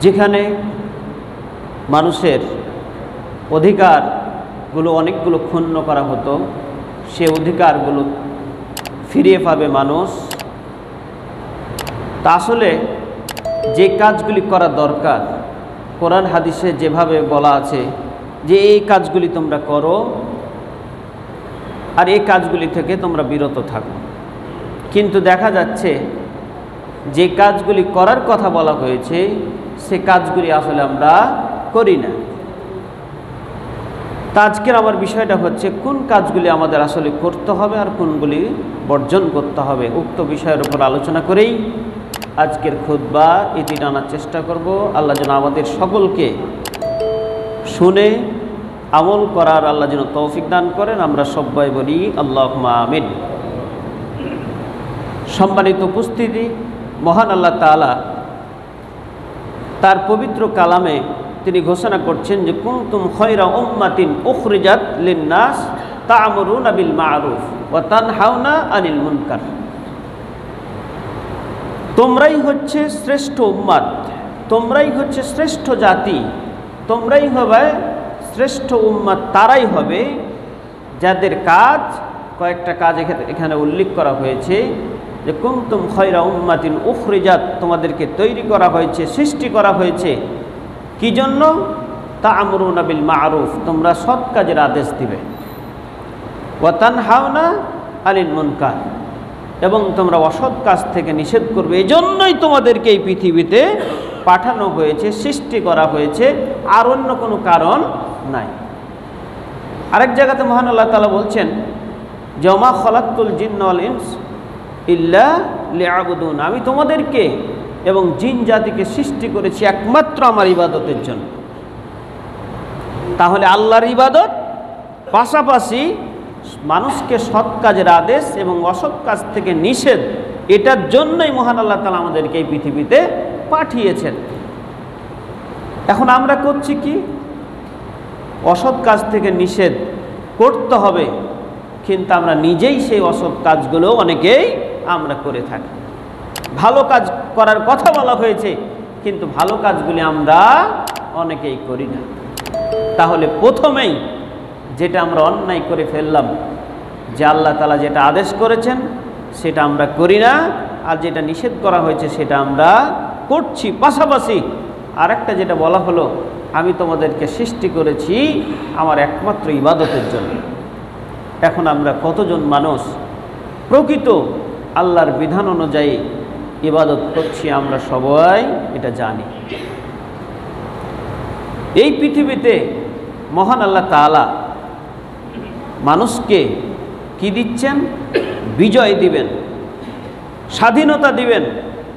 যেখানে মানুষের অধিকারগুলো অনেকগুলো ক্ষুণ্ণ করা হতো, সে অধিকারগুলো ফিরিয়ে পাবে মানুষ। তা আসলে যে কাজগুলি করা দরকার, কোরআন হাদিসে যেভাবে বলা আছে যে এই কাজগুলি তোমরা করো আর এই কাজগুলি থেকে তোমরা বিরত থাকো, কিন্তু দেখা যাচ্ছে যে কাজগুলি করার কথা বলা হয়েছে সে কাজগুলি আসলে আমরা করি না। তা আজকের আমার বিষয়টা হচ্ছে কোন কাজগুলি আমাদের আসলে করতে হবে আর কোনগুলি বর্জন করতে হবে, উক্ত বিষয়ের উপর আলোচনা করেই আজকের খুতবা ইতি টানার চেষ্টা করব। আল্লাহ যেন আমাদের সকলকে শুনে আমল করার আল্লাহ যেন তৌফিক দান করেন, আমরা সবাই বলি আল্লাহুম্মা আমিন। সম্মানিত উপস্থিতি, মহান আল্লাহ তাআলা তার পবিত্র কালামে তিনি ঘোষণা করছেন যে কুনতুম খায়রা উম্মাতিন উখরিজাত লিন-নাস তা'মুরুনা বিল মা'রুফ ওয়া তানহাউনা আনিল মুনকার। তোমরাই হচ্ছে শ্রেষ্ঠ উম্মাত, তোমরাই হচ্ছে শ্রেষ্ঠ জাতি, তোমরাই হবে শ্রেষ্ঠ উম্মাত। তারাই হবে যাদের কাজ, কয়েকটা কাজ এখানে উল্লেখ করা হয়েছে যে কুনতুম খায়রা উম্মাতিন উখরিজাত, তোমাদেরকে তৈরি করা হয়েছে, সৃষ্টি করা হয়েছে কি জন্য? তা'মুরুনা বিল মা'রুফ, তোমরা সৎ কাজের আদেশ দিবে, ওয়া তানহাউনা আনিল মুনকার, এবং তোমরা অসৎ কাজ থেকে নিষেধ করবে। এই জন্যই তোমাদেরকে এই পৃথিবীতে পাঠানো হয়েছে, সৃষ্টি করা হয়েছে, আর অন্য কোনো কারণ নাই। আরেক জায়গাতে মহান আল্লাহ তাআলা বলছেন যে ওমা খালাকতুল জিন্না ওয়াল ইনস ইল্লা লিয়াবুদুন, আমি তোমাদেরকে এবং জিন জাতিকে সৃষ্টি করেছি একমাত্র আমার ইবাদতের জন্য। তাহলে আল্লাহর ইবাদত পাশাপাশি মানুষকে সৎ কাজের আদেশ এবং অসৎ কাজ থেকে নিষেধ, এটার জন্যই মহান আল্লাহ তাআলা আমাদেরকে এই পৃথিবীতে পাঠিয়েছেন। এখন আমরা করছি কি? অসৎ কাজ থেকে নিষেধ করতে হবে, কিন্তু আমরা নিজেই সেই অসৎ কাজগুলো অনেকেই আমরা করে থাকি। ভালো কাজ করার কথা বলা হয়েছে, কিন্তু ভালো কাজগুলি আমরা অনেকেই করি না। তাহলে প্রথমেই যেটা আমরা অন্যায় করে ফেললাম, যে আল্লাহ তাআলা যেটা আদেশ করেছেন সেটা আমরা করি না, আর যেটা নিষেধ করা হয়েছে সেটা আমরা করছি। পাশাপাশি আরেকটা যেটা বলা হলো, আমি তোমাদেরকে সৃষ্টি করেছি আমার একমাত্র ইবাদতের জন্য। এখন আমরা কতজন মানুষ প্রকৃত আল্লাহর বিধান অনুযায়ী ইবাদত করছি? আমরা সবাই এটা জানি। এই পৃথিবীতে মহান আল্লাহ তাআলা মানুষকে কি দিচ্ছেন? বিজয় দিবেন, স্বাধীনতা দিবেন।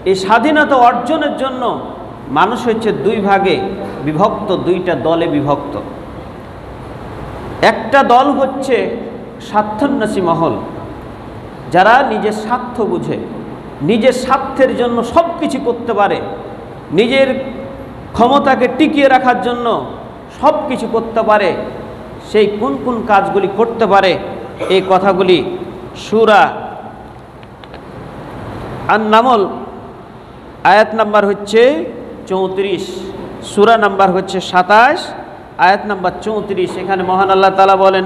এই স্বাধীনতা অর্জনের জন্য মানুষ হচ্ছে দুই ভাগে বিভক্ত, দুইটা দলে বিভক্ত। একটা দল হচ্ছে স্বার্থন্বেষী মহল, যারা নিজের স্বার্থ বুঝে, নিজের স্বার্থের জন্য সব কিছু করতে পারে, নিজের ক্ষমতাকে টিকিয়ে রাখার জন্য সব কিছু করতে পারে। সেই কোন কোন কাজগুলি করতে পারে এই কথাগুলি সূরা আন-নামল আয়াত নাম্বার হচ্ছে 34, সূরা নাম্বার হচ্ছে 27, আয়াত নাম্বার 34। এখানে মহান আল্লাহ তাআলা বলেন,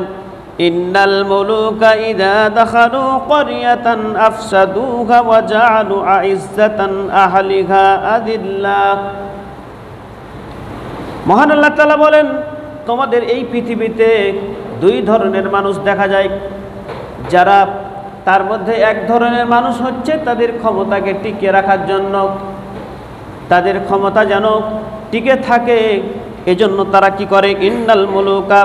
ইন্নাল মুলুকা ইযা দাখালু ক্বরিয়াতান আফসাদুহা ওয়া জাআলু আইজ্জাতান আহলিহা আযিল্লাহ। মহান আল্লাহ তাআলা বলেন, তোমাদের এই পৃথিবীতে দুই ধরনের মানুষ দেখা যায়, যারা তার মধ্যে এক ধরনের মানুষ হচ্ছে তাদের ক্ষমতাকে টিকিয়ে রাখার জন্য, তাদের ক্ষমতা যেন টিকে থাকে, এজন্য তারা কি করে? ইন্নাল মুলুকা,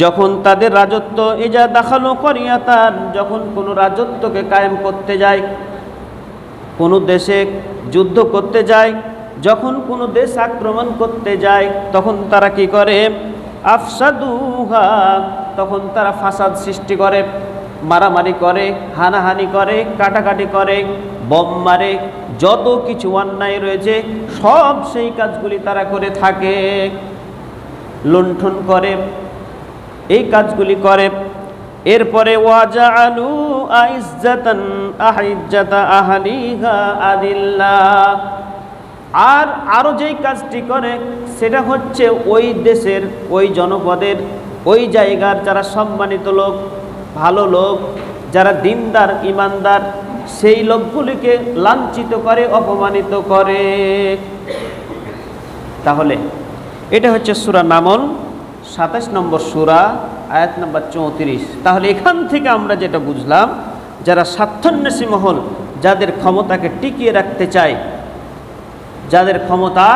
যখন তাদের রাজত্ব, ইজা দাখালু ক্বরিয়াতান, যখন কোনো রাজত্বকে কায়েম করতে যায়, কোনো দেশে যুদ্ধ করতে যায়, যখন কোনো দেশ আক্রমণ করতে যায়, তখন তারা কি করে? আফসাদুহা, তখন তারা ফাসাদ সৃষ্টি করে, মারামারি করে, হানাহানি করে, কাটাকাটি করে, বম মারে, যত কিছু অন্যায় রয়েছে সব সেই কাজগুলি তারা করে থাকে, লুণ্ঠন করে, এই কাজগুলি করে। এরপরে ওয়াজাআলু আইজ্জাতান আহলিহা আযিল্লাহ, আর আরও যেই কাজটি করে সেটা হচ্ছে ওই দেশের, ওই জনপদের, ওই জায়গার যারা সম্মানিত লোক, ভালো লোক, যারা দিনদার ইমানদার, সেই লোকগুলিকে লাঞ্ছিত করে, অপমানিত করে। তাহলে এটা হচ্ছে সূরা নামল 27 নম্বর সূরা, আয়াত নম্বর 34। তাহলে এখান থেকে আমরা যেটা বুঝলাম, যারা স্বার্থান্বেষী মহল, যাদের ক্ষমতাকে টিকিয়ে রাখতে চায়, যাদের ক্ষমতা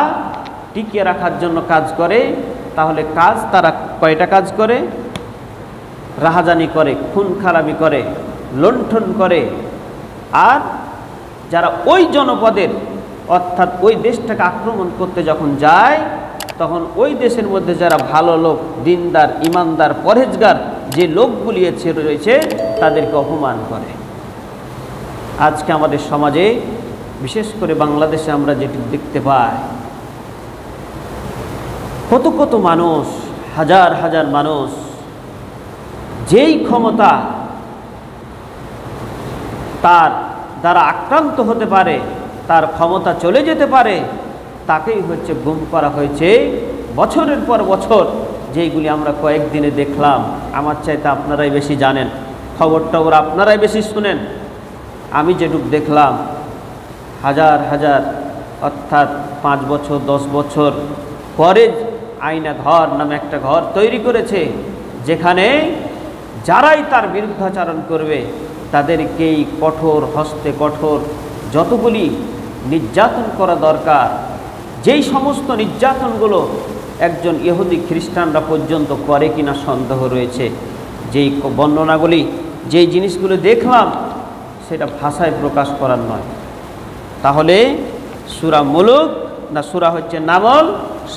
টিকিয়ে রাখার জন্য কাজ করে, তাহলে কাজ তারা কয়টা কাজ করে? রাহাজানি করে, খুন খারাপি করে, লুণ্ঠন করে। আর যারা ওই জনপদের অর্থাৎ ওই দেশটাকে আক্রমণ করতে যখন যায়, তখন ওই দেশের মধ্যে যারা ভালো লোক, দিনদার ইমানদার পরহেজগার যে লোকগুলি রয়েছে, তাদেরকে অপমান করে। আজকে আমাদের সমাজে, বিশেষ করে বাংলাদেশে আমরা যেটি দেখতে পাই, কত কত মানুষ, হাজার হাজার মানুষ, যেই ক্ষমতা তার দ্বারা আক্রান্ত হতে পারে, তার ক্ষমতা চলে যেতে পারে, তাকেই হচ্ছে গুম করা হয়েছে বছরের পর বছর। যেইগুলি আমরা কয়েকদিনে দেখলাম, আমার চাইতে আপনারাই বেশি জানেন, খবরটা ওরা আপনারাই বেশি শুনেন। আমি যেটুকু দেখলাম, হাজার হাজার, অর্থাৎ 5 বছর 10 বছর পরে আয়না ঘর নামে একটা ঘর তৈরি করেছে, যেখানে যারাই তার বিরুদ্ধাচরণ করবে তাদেরকেই কঠোর হস্তে কঠোর যতগুলি নির্যাতন করা দরকার, যেই সমস্ত নির্যাতনগুলো একজন ইহুদি খ্রিস্টানরা পর্যন্ত করে কিনা সন্দেহ রয়েছে। যেই বর্ণনাগুলি, যেই জিনিসগুলো দেখলাম, সেটা ভাষায় প্রকাশ করার নয়। তাহলে সূরা মুলুক না সূরা হচ্ছে নামল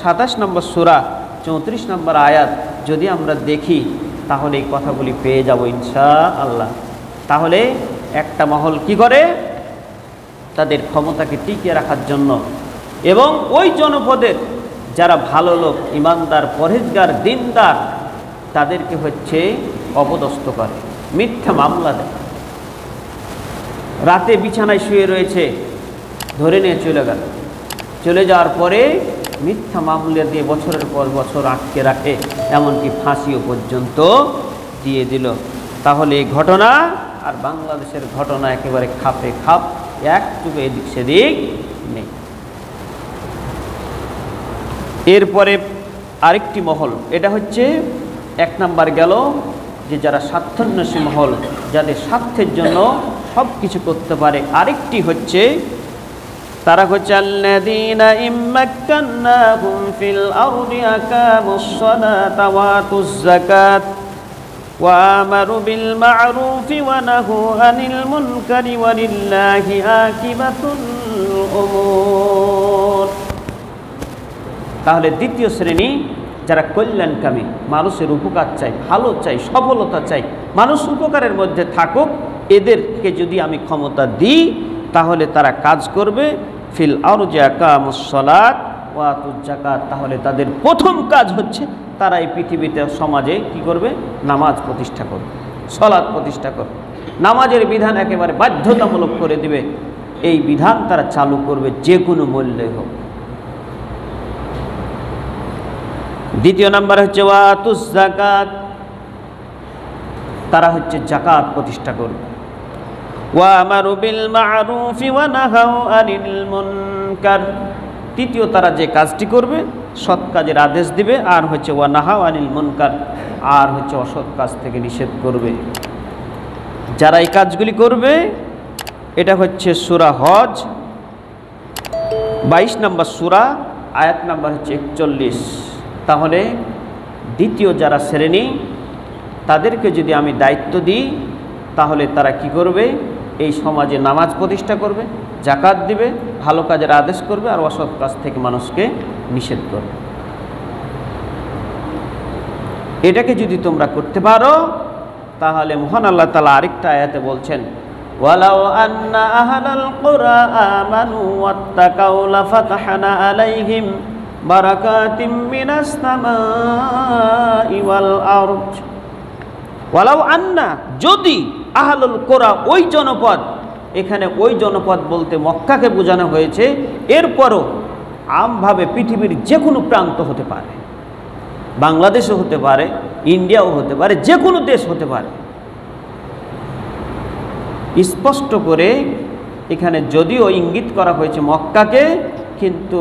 27 নম্বর সূরা 34 নম্বর আয়াত যদি আমরা দেখি, তাহলে এই কথাগুলি পেয়ে যাব ইনশাআল্লাহ। তাহলে একটা মহল কি করে? তাদের ক্ষমতাকে টিকিয়ে রাখার জন্য এবং ওই জনপদের যারা ভালো লোক, ইমানদার পরহেজগার দিনদার, তাদেরকে হচ্ছে অপদস্থ করে, মিথ্যা মামলা দেয়। রাতে বিছানায় শুয়ে রয়েছে, ধরে নিয়ে চলে গেল, চলে যাওয়ার পরে মিথ্যা মামলা দিয়ে বছরের পর বছর আটকে রাখে, এমনকি ফাঁসিও পর্যন্ত দিয়ে দিল। তাহলে এই ঘটনা আর বাংলাদেশের ঘটনা একেবারে খাপে খাপ, একটুকু এদিক সেদিক নেই। এরপরে আরেকটি মহল, এটা হচ্ছে 1 নাম্বার গেল, যে যারা স্বার্থান্বেষী মহল, যাদের স্বার্থের জন্য সব কিছু করতে পারে। আরেকটি হচ্ছে তারা হচ্ছে আল্লাযীনা ইম্মাক্কান্নাহুম ফিল আরদি আকামুস সালাতা ওয়া আতুজ যাকাত ওয়া আমারু বিল মা'রুফি ওয়া নাহু আনিল মুনকারি ওয়া লিল্লাহি আকিবাতুল উমুর। তাহলে দ্বিতীয় শ্রেণী, যারা কল্যাণকামী, মানুষের উপকার চাই, ভালো চাই, সফলতা চাই, মানুষ উপকারের মধ্যে থাকুক, এদেরকে যদি আমি ক্ষমতা দিই, তাহলে তারা কাজ করবে ফিল আরজি আকামুস সালাত ওয়া আতুজ যাকাত। তাহলে তাদের প্রথম কাজ হচ্ছে তারা এই পৃথিবীতে, সমাজে কি করবে? নামাজ প্রতিষ্ঠা করবে, সালাত প্রতিষ্ঠা করবে, নামাজের বিধান একেবারে বাধ্যতামূলক করে দিবে। এই বিধান তারা চালু করবে যে কোনো মূল্যে হোক। দ্বিতীয় নাম্বার হচ্ছে ওয়া আতুজ যাকাত, তারা হচ্ছে যাকাত প্রতিষ্ঠা করবে। ওয়া আমারু বিল মা'রুফি ওয়া নাহাউ আনিল মুনকার, তৃতীয় তারা যে কাজটি করবে সৎ কাজের আদেশ দিবে, আর হচ্ছে ওয়া নাহাউ আনিল মুনকার, আর হচ্ছে অসৎ কাজ থেকে নিষেধ করবে। যারা এই কাজগুলি করবে, এটা হচ্ছে সূরা হজ 22 নম্বর সূরা, আয়াত নাম্বার হচ্ছে 41। তাহলে দ্বিতীয় যারা শ্রেণী, তাদেরকে যদি আমি দায়িত্ব দিই, তাহলে তারা কি করবে? এই সমাজে নামাজ প্রতিষ্ঠা করবে, যাকাত দিবে, ভালো কাজের আদেশ করবে, আর অসৎ কাজ থেকে মানুষকে নিষেধ করবে। এটাকে যদি তোমরা করতে পারো, তাহলে মহান আল্লাহ তাআলা আরেকটা আয়াতে বলছেন, ওয়ালাউ আন্না আহলাল কুরা আমানু ওয়াত্তাকাউ লাফাতাহনা আলাইহিম বারাকাতিম মিনাস সামাই ওয়াল আরদ। ওয়ালাউ আন্না, যদি আহলুল কুরা, ওই জনপদ, এখানে ওই জনপদ বলতে মক্কাকে বোঝানো হয়েছে, এরপরও আমভাবে পৃথিবীর যে কোনো প্রান্ত হতে পারে, বাংলাদেশও হতে পারে, ইন্ডিয়াও হতে পারে, যে কোনো দেশ হতে পারে। স্পষ্ট করে এখানে যদিও ইঙ্গিত করা হয়েছে মক্কাকে, কিন্তু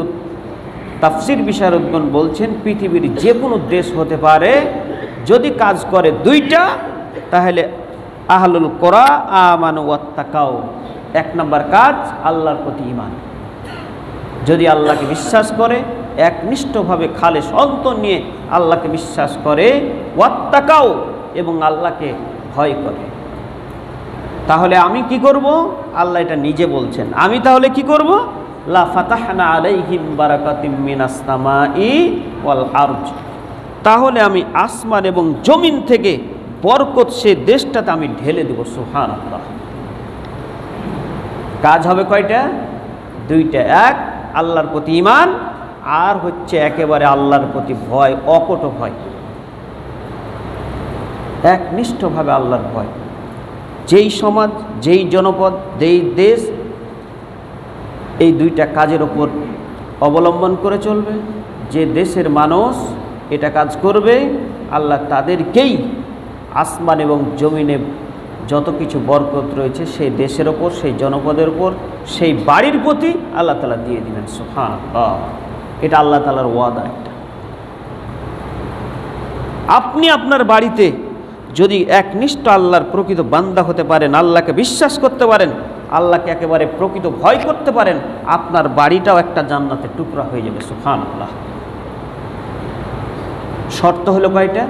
তাফসির বিশারদগণ বলছেন পৃথিবীর যে কোনো দেশ হতে পারে। যদি কাজ করে দুইটা, তাহলে আহলুল কোরা আমানু ওয়াত্তাকাও, 1 নম্বর কাজ আল্লাহর প্রতি ঈমান। যদি আল্লাহকে বিশ্বাস করে, একনিষ্ঠভাবে খালেস অন্তর নিয়ে আল্লাহকে বিশ্বাস করে, ওয়াত্তাকাও, এবং আল্লাহকে ভয় করে, তাহলে আমি কি করব? আল্লাহ এটা নিজে বলছেন, আমি তাহলে কি করব? লা ফাতাহনা আলাইহিম বারাকাতিম মিনাস সামাই ওয়াল আরজ, তাহলে আমি আসমান এবং জমিন থেকে বরকত সে দেশটাতে আমি ঢেলে দেব। সুবহানাল্লাহ। কাজ হবে কয়টা? দুইটা। এক, আল্লাহর প্রতি ঈমান, আর হচ্ছে একেবারে আল্লাহর প্রতি ভয়, অকট ভয়, একনিষ্ঠভাবে আল্লাহর ভয়। যেই সমাজ, যেই জনপদ, যেই দেশ এই দুইটা কাজের ওপর অবলম্বন করে চলবে, যে দেশের মানুষ এটা কাজ করবে, আল্লাহ তাদেরকেই আসমান এবং জমিনে যত কিছু বরকত রয়েছে সেই দেশের ওপর, সেই জনপদের ওপর, সেই বাড়ির প্রতি আল্লাহ তাআলা দিয়ে দিবেন। সুবহানাল্লাহ। এটা আল্লাহ তাআলার ওয়াদা। একটা আপনি আপনার বাড়িতে যদি একনিষ্ঠ আল্লাহর প্রকৃত বান্দা হতে পারেন, আল্লাহকে বিশ্বাস করতে পারেন, আল্লাহকে একেবারে প্রকৃত ভয় করতে পারেন, আপনার বাড়িটাও একটা জান্নাতের টুকরা হয়ে যাবে। সুবহানাল্লাহ। শর্ত হলো কয়টা?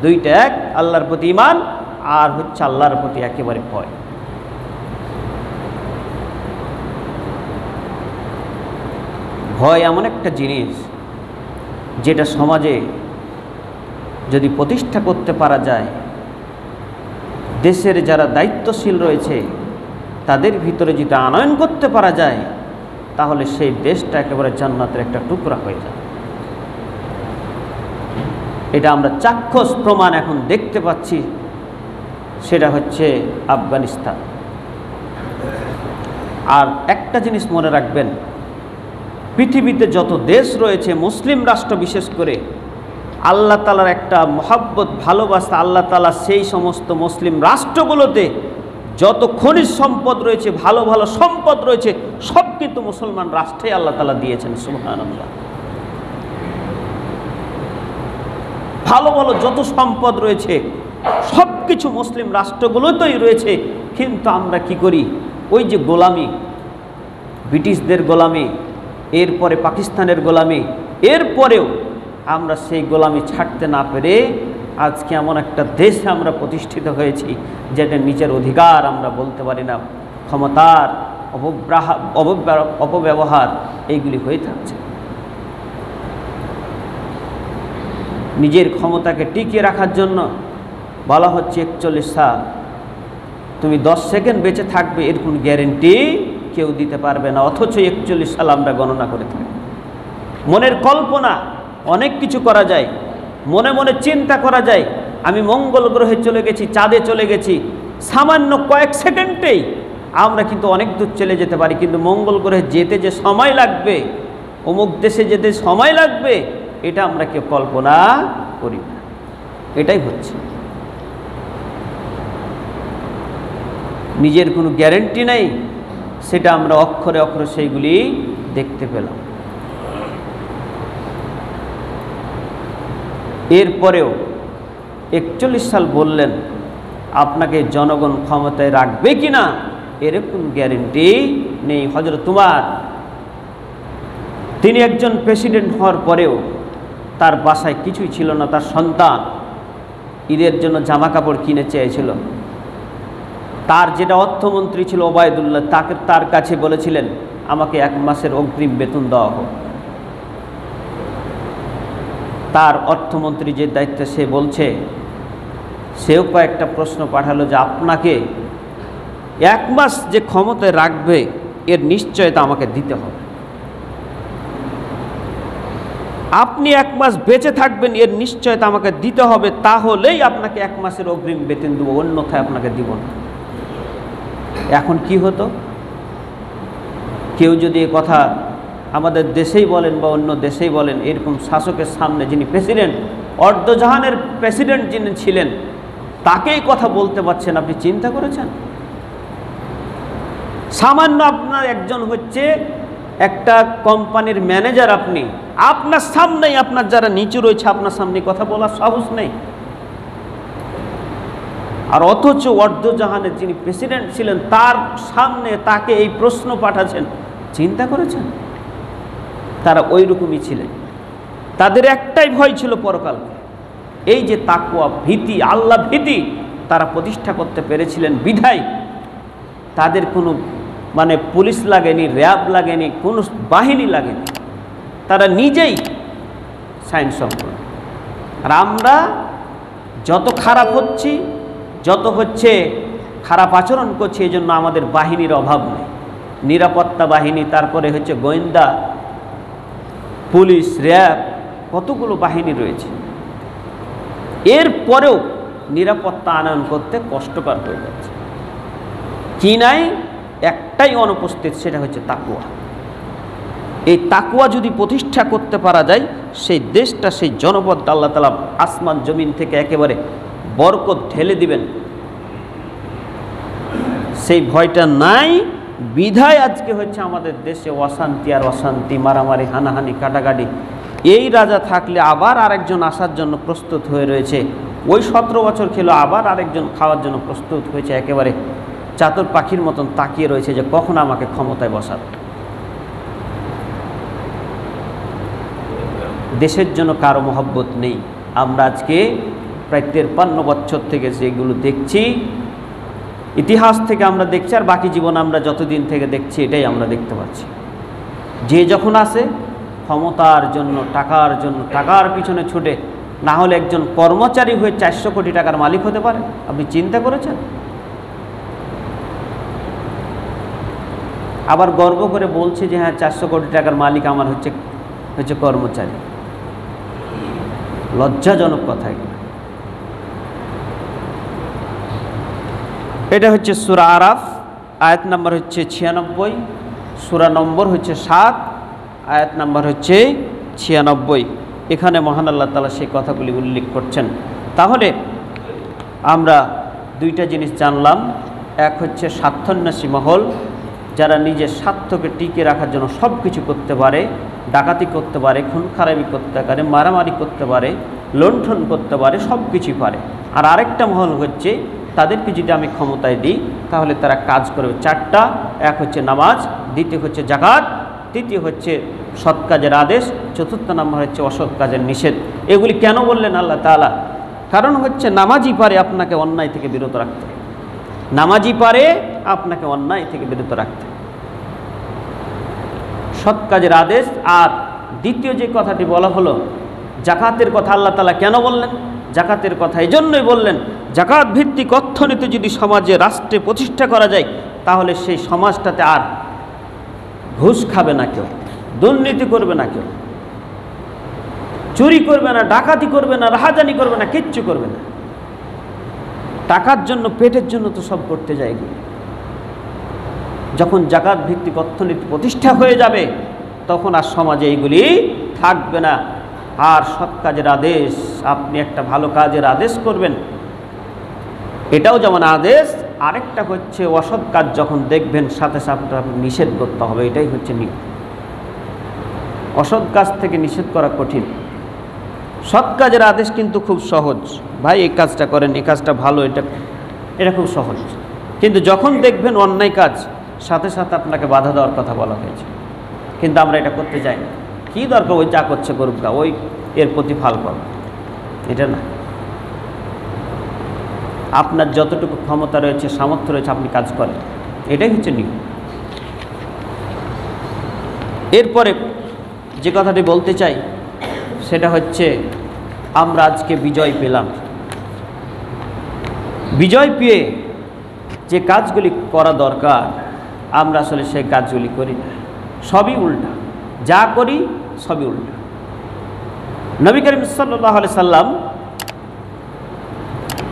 দুইটা। এক, আল্লাহর প্রতি ঈমান, আর হচ্ছে আল্লাহর প্রতি একেবারে ভয়। ভয় এমন একটা জিনিস যেটা সমাজে যদি প্রতিষ্ঠা করতে পারা যায়, দেশের যারা দায়িত্বশীল রয়েছে তাদের ভিতরে যদি আনয়ন করতে পারা যায়, তাহলে সেই দেশটা একেবারে জান্নাতের একটা টুকরা হয়ে যায়। এটা আমরা চাক্ষুষ প্রমাণ এখন দেখতে পাচ্ছি, সেটা হচ্ছে আফগানিস্তান। আর একটা জিনিস মনে রাখবেন, পৃথিবীতে যত দেশ রয়েছে, মুসলিম রাষ্ট্র বিশেষ করে, আল্লাহ তাআলার একটা মহব্বত, ভালোবাসা, আল্লাহ তাআলা সেই সমস্ত মুসলিম রাষ্ট্রগুলোতে যত খনিজ সম্পদ রয়েছে, ভালো ভালো সম্পদ রয়েছে, সব কিন্তু মুসলমান রাষ্ট্রে আল্লাহ তাআলা দিয়েছেন। সুবহানাল্লাহ। ভালো ভালো যত সম্পদ রয়েছে সব কিছু মুসলিম রাষ্ট্রগুলোতেই রয়েছে। কিন্তু আমরা কি করি? ওই যে গোলামি, ব্রিটিশদের গোলামি, এরপরে পাকিস্তানের গোলামি, এরপরেও আমরা সেই গোলামি ছাড়তে না পেরে আজকে এমন একটা দেশে আমরা প্রতিষ্ঠিত হয়েছি যেটা নিজের অধিকার আমরা বলতে পারি না। ক্ষমতার অপব্যবহার এইগুলি হয়ে থাকছে। নিজের ক্ষমতাকে টিকিয়ে রাখার জন্য বলা হচ্ছে 41 সাল, তুমি 10 সেকেন্ড বেঁচে থাকবে, এর কোনো গ্যারেন্টি কেউ দিতে পারবে না। অথচ 41 সাল আমরা গণনা করে থাকি। মনের কল্পনা অনেক কিছু করা যায়, মনে মনে চিন্তা করা যায়, আমি মঙ্গল গ্রহে চলে গেছি, চাঁদে চলে গেছি, সামান্য কয়েক সেকেন্ডেই আমরা কিন্তু অনেক দূর চলে যেতে পারি। কিন্তু মঙ্গল গ্রহে যেতে যে সময় লাগবে, অমুক দেশে যেতে সময় লাগবে, এটা আমরা কেউ কল্পনা করি না। এটাই হচ্ছে, নিজের কোনো গ্যারেন্টি নেই, সেটা আমরা অক্ষরে অক্ষরে সেইগুলি দেখতে পেলাম। এরপরেও 41 সাল বললেন, আপনাকে জনগণ ক্ষমতায় রাখবে কি না এরকম গ্যারেন্টি নেই। হযরত উমর, তিনি একজন প্রেসিডেন্ট হওয়ার পরেও তার বাসায় কিছুই ছিল না। তার সন্তান ঈদের জন্য জামা কাপড় কিনে চেয়েছিল। তার যেটা অর্থমন্ত্রী ছিল ওবায়দুল্লাহ, তার কাছে বলেছিলেন, আমাকে 1 মাসের অগ্রিম বেতন দেওয়া হোক। তার অর্থমন্ত্রী যে দায়িত্বে সে বলছে, সেও কয়েকটা প্রশ্ন পাঠালো যে আপনাকে 1 মাস যে ক্ষমতায় রাখবে এর নিশ্চয়তা আমাকে দিতে হবে। আপনি 1 মাস বেঁচে থাকবেন এর নিশ্চয়তা আমাকে দিতে হবে, তাহলেই আপনাকে 1 মাসের অগ্রিম বেতন দেবো, অন্যথায় আপনাকে দিব না। এখন কি হতো? কেউ যদি এ কথা আমাদের দেশেই বলেন বা অন্য দেশেই বলেন, এরকম শাসকের সামনে যিনি প্রেসিডেন্ট, অর্ধজাহানের প্রেসিডেন্ট যিনি ছিলেন, তাকেই কথা বলতে পারছেন, আপনি চিন্তা করেছেন? সামান্য আপনার একজন হচ্ছে একটা কোম্পানির ম্যানেজার, আপনি আপনার সামনেই, আপনার যারা নিচু রয়েছে আপনার সামনে কথা বলার সাহস নেই। আর অথচ অর্ধজাহানের যিনি প্রেসিডেন্ট ছিলেন তার সামনে তাকে এই প্রশ্ন পাঠাচ্ছেন, চিন্তা করেছেন? তারা ওই রকমই ছিলেন। তাদের একটাই ভয় ছিল পরকাল, এই যে তাকওয়া, ভীতি, আল্লাহ ভীতি তারা প্রতিষ্ঠা করতে পেরেছিলেন বিধায় তাদের কোনো পুলিশ লাগেনি, র্যাব লাগেনি, কোনো বাহিনী লাগেনি, তারা নিজেই সাইন সম্পন্ন। আর আমরা যত খারাপ হচ্ছি, যত খারাপ আচরণ করছি, এই জন্য আমাদের বাহিনীর অভাব নেই। নিরাপত্তা বাহিনী, তারপরে গোয়েন্দা, পুলিশ, র্যাব, কতগুলো বাহিনী রয়েছে, এরপরেও নিরাপত্তা আনয়ন করতে কষ্টকর হয়ে যাচ্ছে। কি নাই? একটাই অনুপস্থিত, সেটা হচ্ছে তাকওয়া। এই তাকওয়া যদি প্রতিষ্ঠা করতে পারা যায়, সেই দেশটা, সেই জনপদটা আল্লাহ তাআলা আসমান জমিন থেকে একেবারে বরকত ঢেলে দিবেন। সেই ভয়টা নাই বিধায় আজকে আমাদের দেশে অশান্তি আর অশান্তি, মারামারি, হানাহানি, কাটাকাটি। এই রাজা থাকলে আবার আরেকজন আসার জন্য প্রস্তুত হয়ে রয়েছে, ওই 17 বছর খেলো, আবার আরেকজন খাওয়ার জন্য প্রস্তুত হয়েছে, একেবারে চাতর পাখির মতন তাকিয়ে রয়েছে যে কখন আমাকে ক্ষমতায় বসাবে। দেশের জন্য কারো মহব্বত নেই। আমরা আজকে প্রায় 53 বছর থেকে যেগুলো দেখছি, ইতিহাস থেকে আমরা দেখছি, আর বাকি জীবন আমরা যতদিন থেকে দেখছি এটাই আমরা দেখতে পাচ্ছি। যে যখন আসে ক্ষমতার জন্য, টাকার জন্য, টাকার পিছনে ছুটে, না হলে একজন কর্মচারী হয়ে 400 কোটি টাকার মালিক হতে পারে। আপনি চিন্তা করেছেন? আবার গর্ব করে বলছে যে হ্যাঁ 400 কোটি টাকার মালিক আমার হচ্ছে কর্মচারী। লজ্জাজনক কথা এগুলো। এটা সূরা আরাফ, আয়াত নাম্বার 96, সূরা নম্বর 7, আয়াত নাম্বার 96। এখানে মহান আল্লাহ তাআলা সেই কথাগুলি উল্লেখ করছেন। তাহলে আমরা দুইটা জিনিস জানলাম। এক স্বার্থন্বেষী মহল, যারা নিজের স্বার্থকে টিকে রাখার জন্য সব কিছু করতে পারে, ডাকাতি করতে পারে, খুন খারাপি করতে পারে, মারামারি করতে পারে, লুণ্ঠন করতে পারে, সব কিছুই পারে। আর আরেকটা মহল তাদেরকে যদি আমি ক্ষমতায় দিই তাহলে তারা কাজ করবে 4টা। এক নামাজ, দ্বিতীয় যাকাত, তৃতীয় সৎ কাজের আদেশ, চতুর্থ নাম্বার অসৎ কাজের নিষেধ। এগুলি কেন বললেন আল্লাহ তাআলা? কারণ নামাজই পারে আপনাকে অন্যায় থেকে বিরত রাখতে, নামাজই পারে আপনাকে অন্যায় থেকে বিরত রাখতে, সৎ কাজের আদেশ। আর দ্বিতীয় যে কথাটি বলা হলো জাকাতের কথা, আল্লাহ তাআলা কেন বললেন? জাকাতের কথা এই জন্যই বললেন, জাকাত ভিত্তিক অর্থনীতি যদি সমাজে, রাষ্ট্রে প্রতিষ্ঠা করা যায়, তাহলে সেই সমাজটাতে আর ঘুষ খাবে না কেউ, দুর্নীতি করবে না কেউ, চুরি করবে না, ডাকাতি করবে না, রাহাজানি করবে না, কিচ্ছু করবে না। টাকার জন্য, পেটের জন্য তো সব করতে যায় এগুলো। যখন জাকাত ভিত্তিক অর্থনীতি প্রতিষ্ঠা হয়ে যাবে, তখন আর সমাজে এইগুলি থাকবে না। আর সৎ কাজের আদেশ, আপনি একটা ভালো কাজের আদেশ করবেন, এটাও যেমন আদেশ। আরেকটা অসৎ কাজ যখন দেখবেন সাথে সাথে আপনি নিষেধ করতে হবে, এটাই নিয়ম। অসৎ কাজ থেকে নিষেধ করা কঠিন, সৎ কাজের আদেশ কিন্তু খুব সহজ। ভাই এই কাজটা করেন, এই কাজটা ভালো, এটা খুব সহজ। কিন্তু যখন দেখবেন অন্যায় কাজ, সাথে সাথে আপনাকে বাধা দেওয়ার কথা বলা হয়েছে, কিন্তু আমরা এটা করতে চাই না। কী দরকার, ওই যা করছে করুক না, ওই এর প্রতিফল পাবে, এটা না। আপনার যতটুকু ক্ষমতা রয়েছে, সামর্থ্য রয়েছে, আপনি কাজ করেন, এটাই নিয়ম। এরপরে যে কথাটি বলতে চাই সেটা আমরা আজকে বিজয় পেলাম। বিজয় পেয়ে যে কাজগুলি করা দরকার, আমরা আসলে সেই কাজগুলি করি না, সবই উল্টা। যা করি সবই উল্টা। নবী করিম সাল্লাল্লাহু আলাইহি সাল্লাম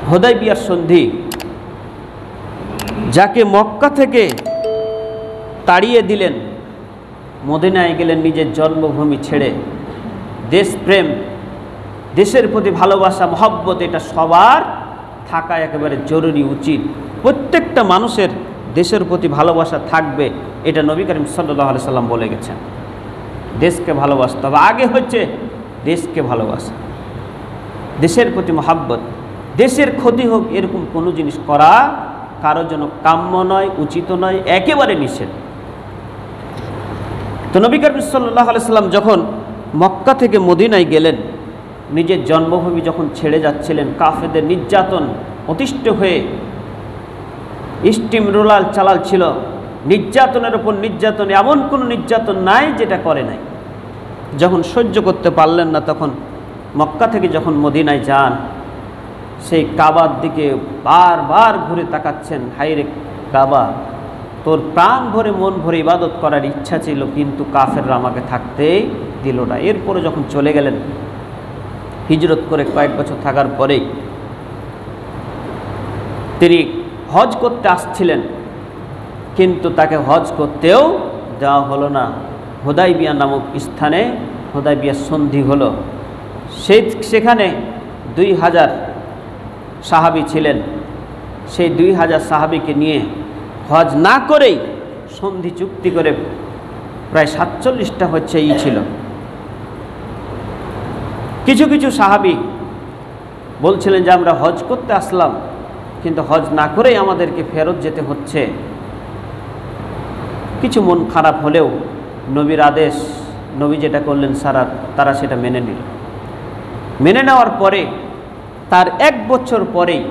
হুদায়বিয়ার সন্ধি, যাকে মক্কা থেকে তাড়িয়ে দিলেন, মদিনায় গেলেন নিজের জন্মভূমি ছেড়ে। দেশপ্রেম, দেশের প্রতি ভালোবাসা, মহব্বত, এটা সবার থাকা একেবারে জরুরি, উচিত। প্রত্যেকটা মানুষের দেশের প্রতি ভালোবাসা থাকবে, এটা নবী করিম সাল্লাল্লাহু আলাইহি সাল্লাম বলে গেছেন। দেশকে ভালোবাসতে হবে, আগে হচ্ছে দেশকে ভালোবাসা, দেশের প্রতি মহব্বত। দেশের ক্ষতি হোক এরকম কোনো জিনিস করা কারোর জন্য কাম্য নয়, উচিত নয়, একেবারে নিষেধ। তো নবী করিম সাল্লাল্লাহু আলাইহি সাল্লাম যখন মক্কা থেকে মদিনায় গেলেন, নিজের জন্মভূমি যখন ছেড়ে যাচ্ছিলেন, কাফেরদের নির্যাতন অতিষ্ঠ হয়ে স্টিম রোলার চালাচ্ছিল, নির্যাতনের ওপর নির্যাতন, এমন কোনো নির্যাতন নাই যেটা করে নাই। যখন সহ্য করতে পারলেন না, তখন মক্কা থেকে যখন মদিনায় যান, সেই কাবার দিকে বারবার ঘুরে তাকাচ্ছেন, হায়রে কাবা, তোর প্রাণ ভরে মন ভরে ইবাদত করার ইচ্ছা ছিল, কিন্তু কাফেররা আমাকে থাকতেই দিল না। এরপরে যখন চলে গেলেন, হিজরত করে কয়েক বছর থাকার পরেই তিনি হজ করতে আসছিলেন, কিন্তু তাকে হজ করতেও দেওয়া হলো না। হুদাইবিয়া নামক স্থানে হুদাইবিয়া সন্ধি হলো, সেখানে 2000 সাহাবী ছিলেন। সেই 2000 সাহাবীকে নিয়ে হজ না করেই সন্ধি চুক্তি করে প্রায় 47টা ছিল। কিছু কিছু সাহাবী বলছিলেন যে আমরা হজ করতে আসলাম, কিন্তু হজ না করেই আমাদেরকে ফেরত যেতে হচ্ছে। কিছু মন খারাপ হলেও নবীর আদেশ, নবী যেটা করলেন তারা সেটা মেনে নিল। মেনে নেওয়ার পরে তার 1 বছর পরেই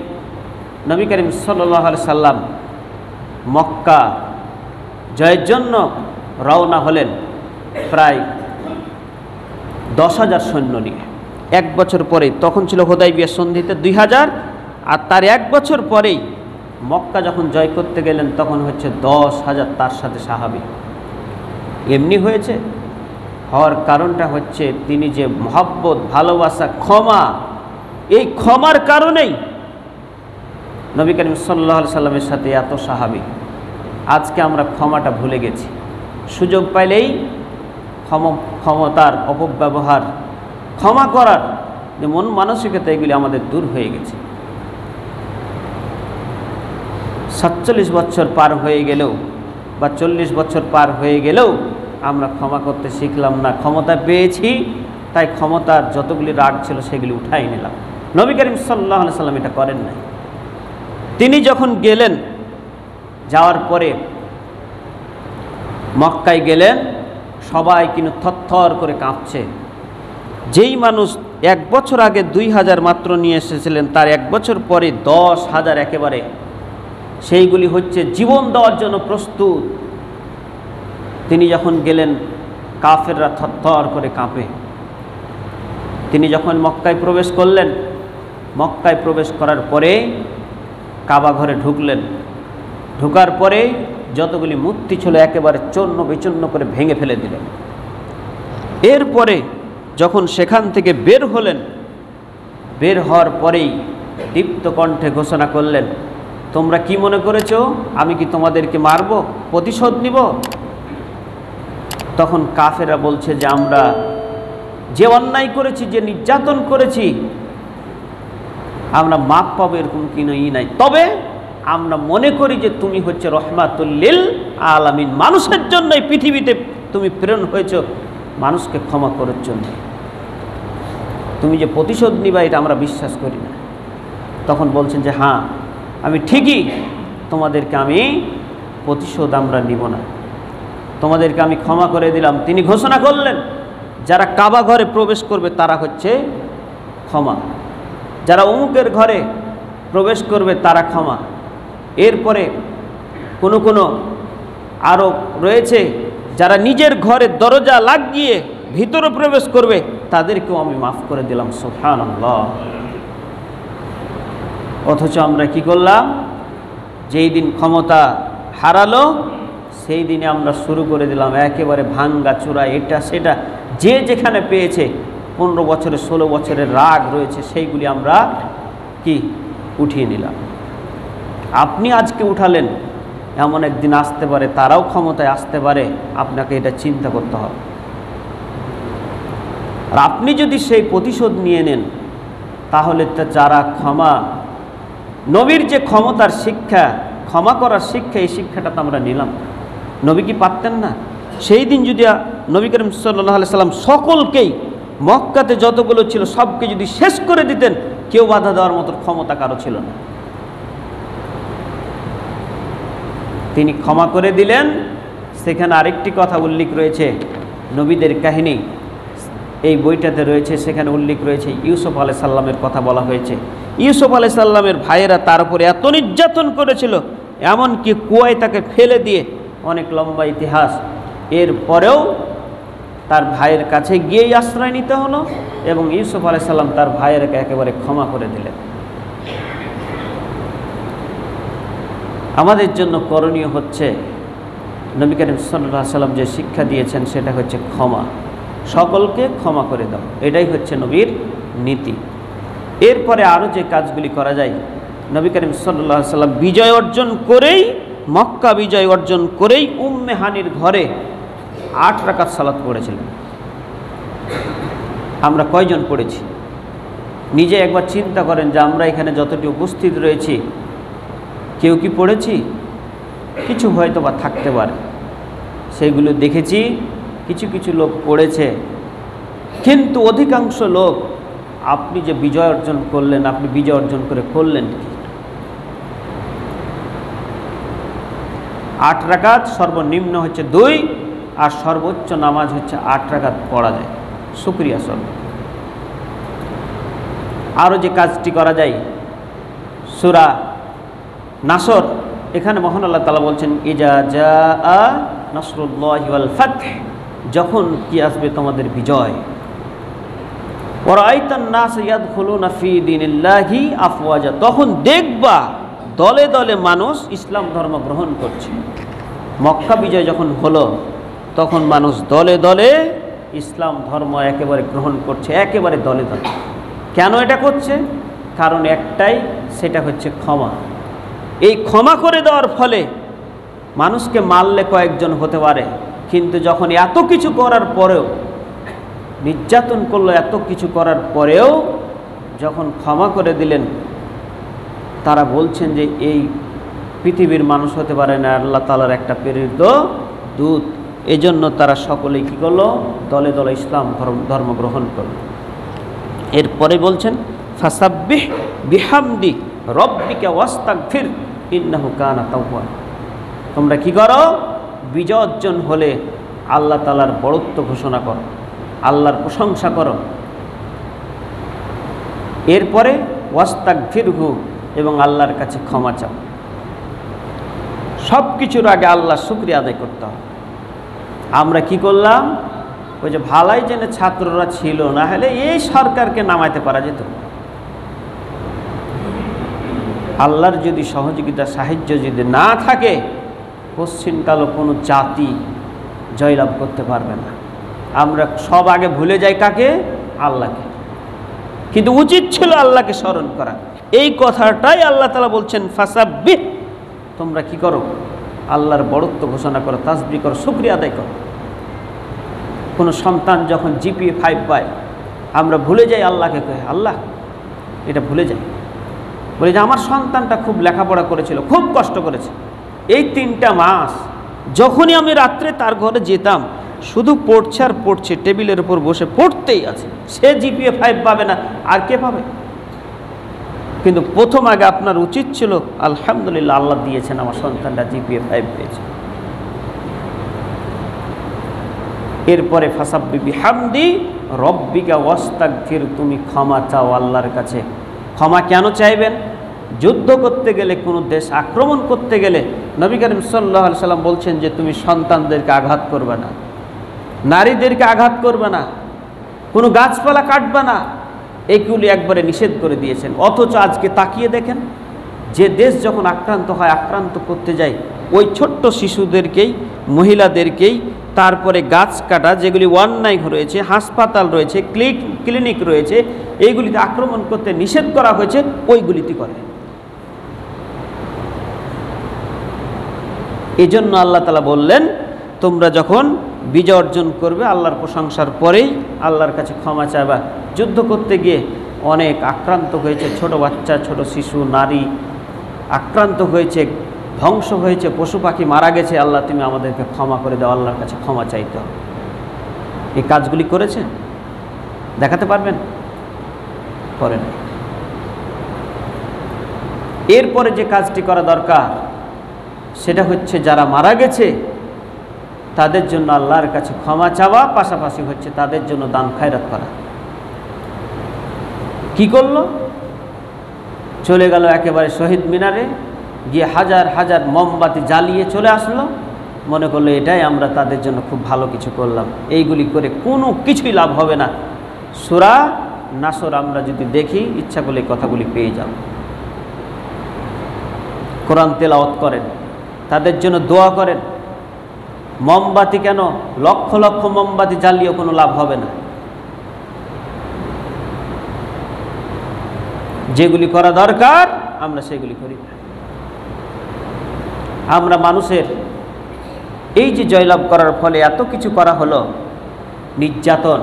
নবী করিম সাল্লাল্লাহু আলাইহি সাল্লাম মক্কা জয়ের জন্য রওনা হলেন, প্রায় 10,000 সৈন্য নিয়ে। 1 বছর পরেই, তখন ছিল হুদাইবিয়া সন্ধিতে 2000, আর তার 1 বছর পরেই মক্কা যখন জয় করতে গেলেন, তখন হচ্ছে 10,000 তার সাথে সাহাবী। এমনি হয়েছে, হওয়ার কারণটা হচ্ছে তিনি যে মহব্বত, ভালোবাসা, ক্ষমা, এই ক্ষমার কারণেই নবী করিম সাল্লাল্লাহু আলাইহি সাল্লামের সাথে এত সাহাবী। আজকে আমরা ক্ষমাটা ভুলে গেছি, সুযোগ পাইলেই ক্ষমতার অপব্যবহার, ক্ষমা করার যে মন মানসিকতা, এগুলি আমাদের দূর হয়ে গেছে। 47 বছর পার হয়ে গেলেও বা 40 বছর পার হয়ে গেলেও আমরা ক্ষমা করতে শিখলাম না। ক্ষমতা পেয়েছি, তাই ক্ষমতার যতগুলি রাগ ছিল সেগুলি উঠাই নিলাম। নবী করিম সাল্লাল্লাহু আলাইহি সাল্লাম এটা করেন নাই। তিনি যখন গেলেন, যাওয়ার পরে মক্কায় গেলেন, সবাই কিন্তু থরথর করে কাঁপছে। যেই মানুষ 1 বছর আগে 2000 মাত্র নিয়ে এসেছিলেন, তার 1 বছর পরে 10,000 একেবারে, সেইগুলি হচ্ছে জীবন দেওয়ার জন্য প্রস্তুত। তিনি যখন গেলেন, কাফেররা থরথর করে কাঁপে। তিনি যখন মক্কায় প্রবেশ করলেন, মক্কায় প্রবেশ করার পরে কাবা ঘরে ঢুকলেন। ঢোকার পরে যতগুলি মূর্তি ছিল একেবারে চূর্ণ বিচূর্ণ করে ভেঙে ফেলে দিলেন। এরপরে যখন সেখান থেকে বের হলেন, বের হওয়ার পরেই দীপ্ত কণ্ঠে ঘোষণা করলেন, তোমরা কি মনে করেছো আমি কি তোমাদেরকে মারব, প্রতিশোধ নিব? তখন কাফেররা বলছে যে আমরা যে অন্যায় করেছি, যে নির্যাতন করেছি, আমরা মাপ পাবো এরকম কোনো নাই। তবে আমরা মনে করি যে তুমি হচ্ছে রহমাতুল লিল আলামিন, মানুষের জন্যই পৃথিবীতে তুমি প্রেরণ হয়েছ, মানুষকে ক্ষমা করার জন্য। তুমি যে প্রতিশোধ নিবা এটা আমরা বিশ্বাস করি না। তখন বলছেন যে হ্যাঁ, আমি ঠিকই, তোমাদেরকে আমি প্রতিশোধ আমরা নিব না, তোমাদেরকে আমি ক্ষমা করে দিলাম। তিনি ঘোষণা করলেন, যারা কাবা ঘরে প্রবেশ করবে তারা হচ্ছে ক্ষমা, যারা অমুকের ঘরে প্রবেশ করবে তারা ক্ষমা। এরপরে কোনো আরও রয়েছে, যারা নিজের ঘরের দরজা লাগিয়ে ভিতরে প্রবেশ করবে তাদেরকেও আমি মাফ করে দিলাম। সুবহানাল্লাহ। অথচ আমরা কি করলাম? যেই দিন ক্ষমতা হারালো সেই দিনে আমরা শুরু করে দিলাম একেবারে ভাঙ্গা চূড়া, এটা সেটা, যে যেখানে পেয়েছে 15 বছরের 16 বছরের রাগ রয়েছে সেইগুলি আমরা কি উঠিয়ে নিলাম। আপনি আজকে উঠালেন, এমন একদিন আসতে পারে, তারাও ক্ষমতায় আসতে পারে, আপনাকে এটা চিন্তা করতে হবে। আর আপনি যদি সেই প্রতিশোধ নিয়ে নেন, তাহলে যারা নবীর যে ক্ষমতার শিক্ষা, ক্ষমা করার শিক্ষা, এই শিক্ষাটা তো আমরা নিলাম। নবী কি পারতেন না? সেই দিন যদি নবী করিম সাল্লাল্লাহু আলাইহি সাল্লাম সকলকেই, মক্কাতে যতগুলো ছিল সবকে যদি শেষ করে দিতেন, কেউ বাধা দেওয়ার মতো ক্ষমতা কারো ছিল না। তিনি ক্ষমা করে দিলেন। সেখানে আরেকটি কথা উল্লেখ রয়েছে, নবীদের কাহিনী এই বইটাতে রয়েছে, সেখানে উল্লেখ রয়েছে ইউসুফ আলাইহিস সালামের কথা বলা হয়েছে। ইউসুফ আলাইহিস সালামের ভাইয়েরা তার উপরে এত নির্যাতন করেছিল, এমনকি কুয়ায় তাকে ফেলে দিয়ে, অনেক লম্বা ইতিহাস। এরপরেও তার ভাইয়ের কাছে গিয়েই আশ্রয় নিতে হলো, এবং ইউসুফ আলাইহিস সালাম তার ভাইয়েরকে একেবারে ক্ষমা করে দিলেন। আমাদের জন্য করণীয় হচ্ছে, নবী করিম সাল্লাল্লাহু আলাইহি সাল্লাম যে শিক্ষা দিয়েছেন সেটা হচ্ছে ক্ষমা, সকলকে ক্ষমা করে দাও, এটাই হচ্ছে নবীর নীতি। এরপরে আরও যে কাজগুলি করা যায়, নবী করিম সাল্লাল্লাহু আলাইহি সাল্লাম বিজয় অর্জন করেই, মক্কা বিজয় অর্জন করেই উম্মে হানির ঘরে 8 রাকাত সালাত পড়েছিলেন। আমরা কয়জন পড়েছি? নিজে একবার চিন্তা করেন যে আমরা এখানে যতটি উপস্থিত রয়েছি, কেউ কি পড়েছি? কিছু হয়তো বা থাকতে পারে, সেইগুলো দেখেছি, কিছু কিছু লোক পড়েছে। কিন্তু অধিকাংশ লোক, আপনি যে বিজয় অর্জন করলেন, আপনি বিজয় অর্জন করে করলেন কি? 8 রাকাত, সর্বনিম্ন হচ্ছে 2, আর সর্বোচ্চ নামাজ হচ্ছে 8 রাকাত পড়া যায়। শুকরিয়া সব। আরও যে কাজটি করা যায়, সূরা নাসর, এখানে মহান আল্লাহ তাআলা বলছেন, ইজা জাআ নাসরুল্লাহি ওয়াল ফাতহ, যখন কি আসবে তোমাদের বিজয়। ওয়ারাআইতান নাস ইয়াদখুলুনা ফি দীনিল্লাহি আফওয়াজা, তখন দেখবা দলে দলে মানুষ ইসলাম ধর্ম গ্রহণ করছে। মক্কা বিজয় যখন হলো, তখন মানুষ দলে দলে ইসলাম ধর্ম একেবারে গ্রহণ করছে, একেবারে দলে দলে। কেন এটা করছে? কারণ একটাই, সেটা হচ্ছে ক্ষমা। এই ক্ষমা করে দেওয়ার ফলে মানুষকে মারলে কয়েকজন হতে পারে, কিন্তু যখন এত কিছু করার পরেও, নির্যাতন করলো, এত কিছু করার পরেও যখন ক্ষমা করে দিলেন, তারা বলছেন যে এই পৃথিবীর মানুষ হতে পারে না, আল্লাহ তাআলার একটা প্রেরিত দূত। এজন্য তারা সকলেই কী করলো? দলে দলে ইসলাম ধর্ম গ্রহণ করল। এরপরে বলছেন, ফাসাব্বিহ বিহামদি রব্বিকা ওয়াস্তাগফির ইন্নাহু কানা তাওয়াবা। তোমরা কি করো? বিজয় অর্জন হলে আল্লাহ তাআলার বড়ত্ব ঘোষণা করো, আল্লাহর প্রশংসা করো। এরপরে ওয়াস্তাগফিরহু, এবং আল্লাহর কাছে ক্ষমা চাও। সব কিছুর আগে আল্লাহর শুকরিয়া আদায় করতে হবে। আমরা কি করলাম? ওই যে ভালাই জেনে ছাত্ররা ছিল, না হলে এই সরকারকে নামাইতে পারা যেত। আল্লাহর যদি সহযোগিতা, সাহায্য যদি না থাকে, পশ্চিমকালও কোনো জাতি জয়লাভ করতে পারবে না। আমরা সব আগে ভুলে যাই কাকে? আল্লাহকে। কিন্তু উচিত ছিল আল্লাহকে স্মরণ করা। এই কথাটাই আল্লাহ তাআলা বলছেন, ফাসাব্বিহ, তোমরা কি করো? আল্লাহর বড়ত্ব ঘোষণা করো, তাসবিহ করো, শুকরিয়া আদায় করো। কোনো সন্তান যখন জিপিএ 5 পায়, আমরা ভুলে যাই আল্লাহকে কয়ে, আল্লাহ, এটা ভুলে যাই। বলে যে আমার সন্তানটা খুব লেখাপড়া করেছিল, খুব কষ্ট করেছে। এই 3টা মাস যখনই আমি রাত্রে তার ঘরে যেতাম, শুধু পড়ছে আর পড়ছে, টেবিলের উপর বসে পড়তেই আছে। সে জিপিএ 5 পাবে না, আর কে পাবে? কিন্তু প্রথম আগে আপনার উচিত ছিল, আলহামদুলিল্লাহ, আল্লাহ দিয়েছেন, আমার সন্তানটা জিপিএ 5 পেয়েছে। এরপরে ফাসাব্বিহ বিহামদি রব্বিকা ওয়াস্তাগফির, তুমি ক্ষমা চাও আল্লাহর কাছে। ক্ষমা কেন চাইবেন? যুদ্ধ করতে গেলে, কোনো দেশ আক্রমণ করতে গেলে নবী করিম সাল্লাল্লাহু আলাইহি সাল্লাম বলছেন যে তুমি সন্তানদেরকে আঘাত করবে না, নারীদেরকে আঘাত করবে না, কোনো গাছপালা কাটবে না, এইগুলি একবারে নিষেধ করে দিয়েছেন। অথচ আজকে তাকিয়ে দেখেন, যে দেশ যখন আক্রান্ত হয়, আক্রান্ত করতে যায়, ওই ছোট্ট শিশুদেরকেই, মহিলাদেরকেই, তারপরে গাছ কাটা যেগুলি অন্যায় রয়েছে, হাসপাতাল রয়েছে, ক্লিনিক রয়েছে, এইগুলিতে আক্রমণ করতে নিষেধ করা হয়েছে, ওইগুলিতে করে। এই জন্য আল্লাহ তাআলা বললেন, তোমরা যখন বিজয় অর্জন করবে আল্লাহর প্রশংসার পরেই আল্লাহর কাছে ক্ষমা চাইবা। যুদ্ধ করতে গিয়ে অনেক আক্রান্ত হয়েছে, ছোট বাচ্চা, ছোট শিশু, নারী আক্রান্ত হয়েছে, ধ্বংস হয়েছে, পশু পাখি মারা গেছে। আল্লাহ তুমি আমাদেরকে ক্ষমা করে দাও, আল্লাহর কাছে ক্ষমা চাইতে হবে। এই কাজগুলি করেছে, দেখাতে পারবেন? করেন। এরপরে যে কাজটি করা দরকার সেটা হচ্ছে যারা মারা গেছে তাদের জন্য আল্লাহর কাছে ক্ষমা চাওয়া, পাশাপাশি হচ্ছে তাদের জন্য দান খায়রাত করা। কি করলো? চলে গেল একেবারে শহীদ মিনারে গিয়ে হাজার হাজার মোমবাতি জ্বালিয়ে চলে আসলো, মনে করলো এটাই আমরা তাদের জন্য খুব ভালো কিছু করলাম। এইগুলি করে কোনো কিছুই লাভ হবে না। সূরা নাসর আমরা যদি দেখি, ইচ্ছা করলে কথাগুলি পেয়ে যাব। কোরআন তেলাওয়াত করেন, তাদের জন্য দোয়া করেন। মোমবাতি কেন, লক্ষ লক্ষ মোমবাতি জ্বালিয়েও কোনো লাভ হবে না। যেগুলি করা দরকার আমরা সেগুলি করি না। আমরা মানুষের এই যে জয়লাভ করার ফলে এত কিছু করা হলো, নির্যাতন,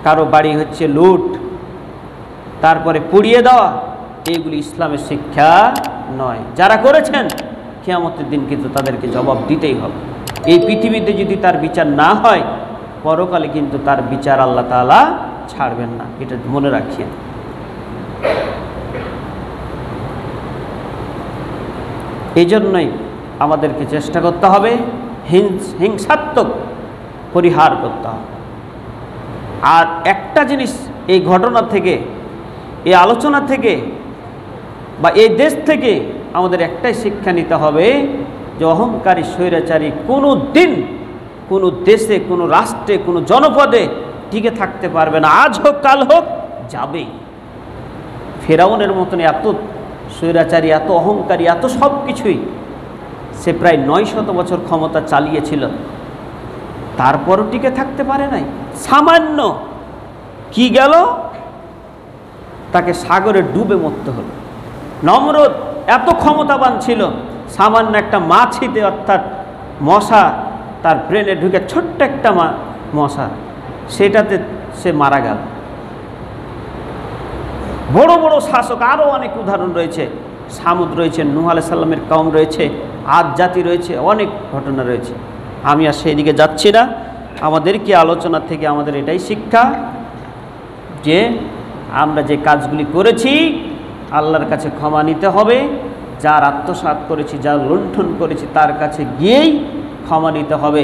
কারো বাড়ি হচ্ছে লুট, তারপরে পুড়িয়ে দেওয়া, এইগুলি ইসলামের শিক্ষা নয়। যারা করেছেন কিয়ামতের দিন কিন্তু তাদেরকে জবাব দিতেই হবে। এই পৃথিবীতে যদি তার বিচার না হয়, পরকালে কিন্তু তার বিচার আল্লাহ তাআলা ছাড়বেন না, এটা মনে রাখিয়েন। এই জন্যই আমাদেরকে চেষ্টা করতে হবে হিংসাত্মক পরিহার করতে হবে। আর একটা জিনিস এই ঘটনা থেকে, এই আলোচনা থেকে বা এই দেশ থেকে আমাদের একটাই শিক্ষা নিতে হবে যে অহংকারী স্বৈরাচারী কোনো দিন কোনো দেশে, কোনো রাষ্ট্রে, কোনো জনপদে টিকে থাকতে পারবে না। আজ হোক কাল হোক যাবেই। ফেরাউনের মতন এত স্বৈরাচারী, এত অহংকারী, এত সব কিছুই, সে প্রায় 900 বছর ক্ষমতা চালিয়েছিল, তারপরও টিকে থাকতে পারে নাই। সামান্য কি গেল, তাকে সাগরে ডুবে মরতে হলো। নমরুদ এত ক্ষমতাবান ছিল, সামান্য একটা মাছিতে, অর্থাৎ মশা তার ব্রেনে ঢুকে, ছোট্ট একটা মশা, সেটাতে সে মারা গেল। বড় বড় শাসক আরও অনেক উদাহরণ রয়েছে। সামুদ রয়েছে, নূহ আলাইহিস সালামের কওম রয়েছে, আদ জাতি রয়েছে, অনেক ঘটনা রয়েছে। আমি আর সেই দিকে যাচ্ছি না। আমাদেরকে আলোচনা থেকে আমাদের এটাই শিক্ষা যে আমরা যে কাজগুলি করেছি আল্লাহর কাছে ক্ষমা নিতে হবে। যার আত্মসাৎ করেছি, যার লুণ্ঠন করেছি, তার কাছে গিয়েই ক্ষমা নিতে হবে।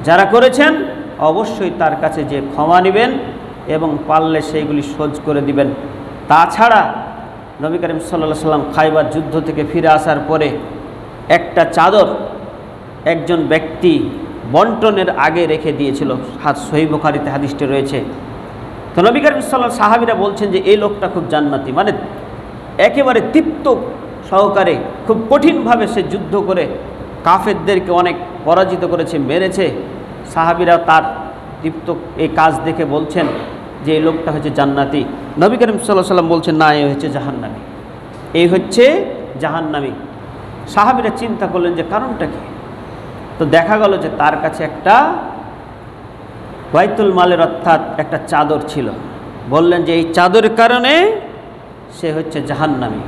যারা করেছেন অবশ্যই তার কাছে যে ক্ষমা নেবেন এবং পারলে সেইগুলি শোধ করে দিবেন। তাছাড়া নবী করিম সাল্লাল্লাহু আলাইহি ওয়াসাল্লাম খাইবার যুদ্ধ থেকে ফিরে আসার পরে একটা চাদর একজন ব্যক্তি বন্টনের আগে রেখে দিয়েছিল। সহিহ বুখারীতে হাদিসটি রয়েছে। তো নবী করিম সাল্লাল্লাহু সাহাবীরা বলছেন যে এই লোকটা খুব জান্নাতি, মানে একেবারে তৃপ্ত সহকারে, খুব কঠিনভাবে সে যুদ্ধ করে কাফেরদেরকে অনেক পরাজিত করেছে, মেরেছে। সাহাবীরা তার তৃপ্ত এই কাজ দেখে বলছেন যে এই লোকটা হচ্ছে জান্নাতি। নবী করিম সাল্লাল্লাহু আলাইহি ওয়াসাল্লাম বলছেন না, এই হচ্ছে জাহান্নামী, এই হচ্ছে জাহান্নামী। সাহাবীরা চিন্তা করলেন যে কারণটা কি। তো দেখা গেল যে তার কাছে একটা বাইতুল মালের, অর্থাৎ একটা চাদর ছিল। বললেন যে এই চাদরের কারণে সে হচ্ছে জাহান্নামী।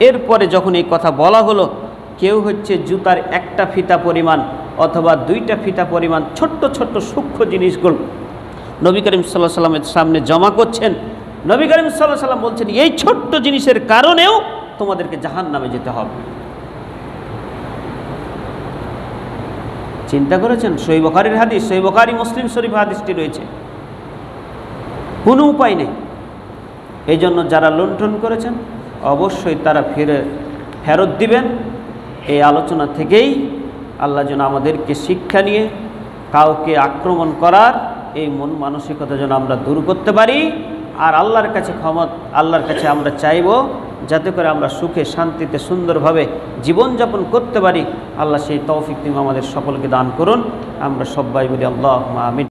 এরপরে যখন এই কথা বলা হলো, কেউ হচ্ছে জুতার একটা ফিতা পরিমাণ অথবা 2টা ফিতা পরিমাণ ছোট্ট ছোট্ট সূক্ষ্ম জিনিসগুলো নবী করিম সাল্লাল্লাহু আলাইহি ওয়াসাল্লামের সামনে জমা করছেন। নবী করিম সাল্লাল্লাহু আলাইহি ওয়াসাল্লাম বলছেন এই ছোট্ট জিনিসের কারণেও তোমাদেরকে জাহান্নামে যেতে হবে। চিন্তা করেছেন? সহিহ বুখারীর হাদিস, সহিহ বুখারী মুসলিম শরীফ হাদিসটি রয়েছে। কোনো উপায় নেই। এই জন্য যারা লুণ্ঠন করেছেন অবশ্যই তারা ফেরত দিবেন। এই আলোচনা থেকেই আল্লাহ যেন আমাদেরকে শিক্ষা নিয়ে কাউকে আক্রমণ করার এই মন মানসিকতা যেন আমরা দূর করতে পারি। আর আল্লাহর কাছে আমরা চাইব যাতে করে আমরা সুখে শান্তিতে সুন্দরভাবে জীবনযাপন করতে পারি। আল্লাহ সেই তৌফিক তিনি আমাদের সকলকে দান করুন। আমরা সবাই বলি আল্লাহুম্মা আমিন।